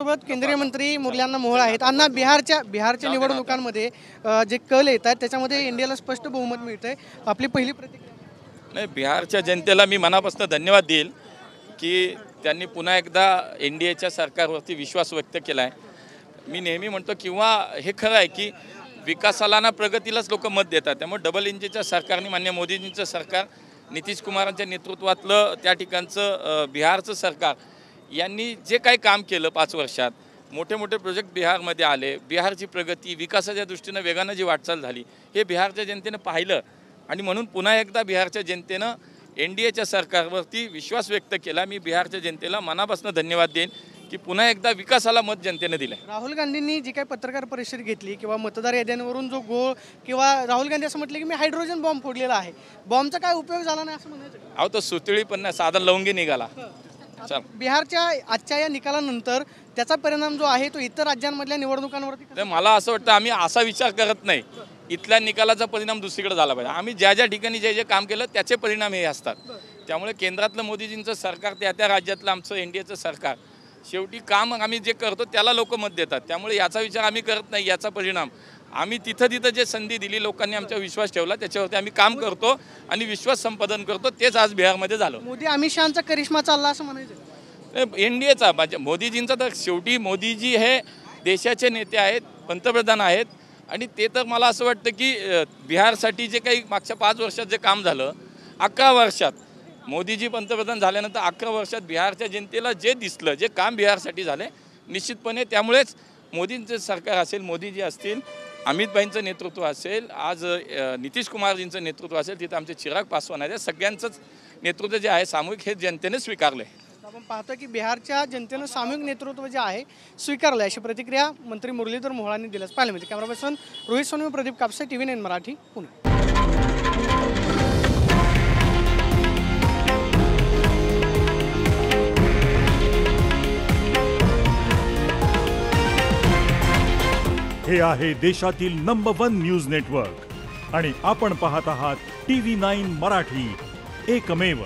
सोबत केंद्रीय मंत्री मुरलीधर मोहोळ आहेत। अण्णा, बिहारच्या निवडणुकांमध्ये जे कल येत आहेत त्याच्यामध्ये इंडियाला स्पष्ट बहुमत मिळतंय। आपली पहिली प्रतिक्रिया? नाही, बिहारच्या जनतेला मी मनापासून धन्यवाद देईल की त्यांनी पुन्हा एकदा एनडीएच्या सरकारवरती विश्वास व्यक्त केला आहे। मी नेहमी म्हणतो किंवा हे खरं आहे की विकासाला ना प्रगतीलाच लोक मत देतात। त्यामुळे डबल इंजिनच्या सरकारने, मान्य मोदीजींचं सरकार, नितीश कुमारांच्या नेतृत्वातलं त्या ठिकाणचं बिहारचं सरकार यांनी जे काही काम केलं 5 वर्षात, मोठे मोठे प्रोजेक्ट बिहारमध्ये आले, बिहारची प्रगती विकासाच्या दृष्टीनं वेगानं जी वाटचाल झाली हे बिहारच्या जनतेनं पाहिलं आणि म्हणून पुन्हा एकदा बिहारच्या जनतेनं एनडीएच्या सरकारवरती विश्वास व्यक्त केला। मी बिहारच्या जनतेला मनापासून धन्यवाद देईन की पुन्हा एकदा विकासाला मत जनतेने दिलं। राहुल गांधींनी जी काही पत्रकार परिषद घेतली किंवा मतदार याद्यांवरून जो गोळ, किंवा राहुल गांधी असं म्हटले की मी हायड्रोजन बॉम्ब फोडलेला आहे, बॉम्बचा काय उपयोग झाला नाही असं म्हणायचं? अहो, तो सुतळी पण नाही, साधा लवंगी निघाला। बिहारच्या आजच्या या निकालानंतर त्याचा परिणाम जो आहे तो इतर राज्यांमधल्या निवडणुकांवरती मला असं वाटतं आम्ही असा विचार करत नाही इथल्या निकालाचा परिणाम दुसरीकडे झाला पाहिजे। आम्ही ज्या ज्या ठिकाणी जे जे काम केलं त्याचे परिणाम हे असतात। त्यामुळे केंद्रातलं मोदीजींचं सरकार, त्या राज्यातलं आमचं एनडीएचं सरकार, शेवटी काम आम्ही जे करतो त्याला लोक मत देतात। त्यामुळे याचा विचार आम्ही करत नाही, याचा परिणाम आम्ही तिथं जे संधी दिली, लोकांनी आमच्यावर विश्वास ठेवला, त्याच्यावरती आम्ही काम करतो आणि विश्वास संपादन करतो। तेच आज बिहारमध्ये झालं। मोदी अमित शहाचा करिश्मा चालला असं म्हणायचं? एनडीएचा मोदीजींचा तर शेवटी मोदीजी हे देशाचे नेते आहेत, पंतप्रधान आहेत आणि ते तर मला असं वाटतं की बिहारसाठी जे काही मागच्या 5 वर्षात जे काम झालं, 11 वर्षात मोदीजी पंतप्रधान झाल्यानंतर 11 वर्षात बिहारच्या जनतेला जे दिसलं, जे काम बिहारसाठी झाले, निश्चितपणे त्यामुळेच मोदींचं सरकार असेल, मोदीजी असतील, अमितभाईंचं नेतृत्व असेल, आज नितीश कुमारजींचं नेतृत्व असेल, तिथं आमचे चिराग पासवान आहे, सगळ्यांचंच नेतृत्व जे आहे सामूहिक हे जनतेने स्वीकारलं आहे। आपण पाहतो की बिहारच्या जनतेनं सामूहिक नेतृत्व जे आहे स्वीकारलं, अशी प्रतिक्रिया मंत्री मुरलीधर मोहोळांनी दिल्याचं पाहायला मिळते। Camera person Rohit Sonavi, Pradeep Kapse, TV9 Marathi, Pune. हे आहे देशातील नंबर 1 न्यूज नेटवर्क आणि आपण पाहत आहात TV9 मराठी, एकमेव।